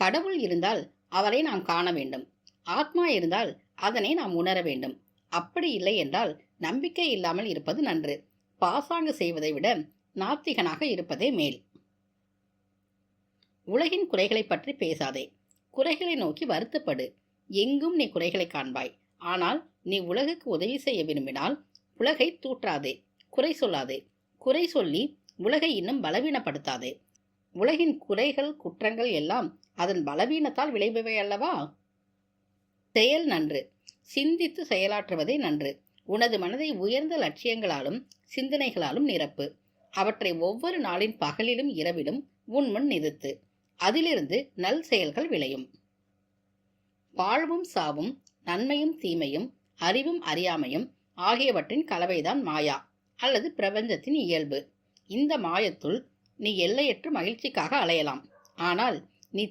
கடவுள் இருந்தால் அவரை நாம் காண வேண்டும். ஆத்மா இருந்தால் அதனை நாம் உணர வேண்டும். அப்படி இல்லை என்றால் நம்பிக்கை இல்லாமல் இருப்பது நன்று. பாசாங்கு செய்வதை விட நாத்திகனாக இருப்பதே மேல். உலகின் குறைகளை பற்றி பேசாதே. குறைகளை நோக்கி வருத்தப்படு. எங்கும் நீ குறைகளை காண்பாய். ஆனால் நீ உலகுக்கு உதவி செய்ய விரும்பினால் உலகை தூற்றாதே, குறை சொல்லாதே. குறை சொல்லி உலகை இன்னும் பலவீனப்படுத்தாதே. உலகின் குறைகள் குற்றங்கள் எல்லாம் அதன் பலவீனத்தால் விளைபவை அல்லவா? செயல் நன்று. சிந்தித்து செயலாற்றுவதே நன்று. உனது மனதை உயர்ந்த லட்சியங்களாலும் சிந்தனைகளாலும் நிரப்பு. அவற்றை ஒவ்வொரு நாளின் பகலிலும் இரவிலும் உன் முன் நிறுத்து. அதிலிருந்து நல் செயல்கள் விளையும். வாழ்வும் சாவும், நன்மையும் தீமையும், அறிவும் அறியாமையும் ஆகியவற்றின் கலவைதான் மாயா அல்லது பிரபஞ்சத்தின் இயல்பு. இந்த மாயத்துள் நீ எல்லையற்ற மகிழ்ச்சிக்காக அலையலாம். ஆனால் நீ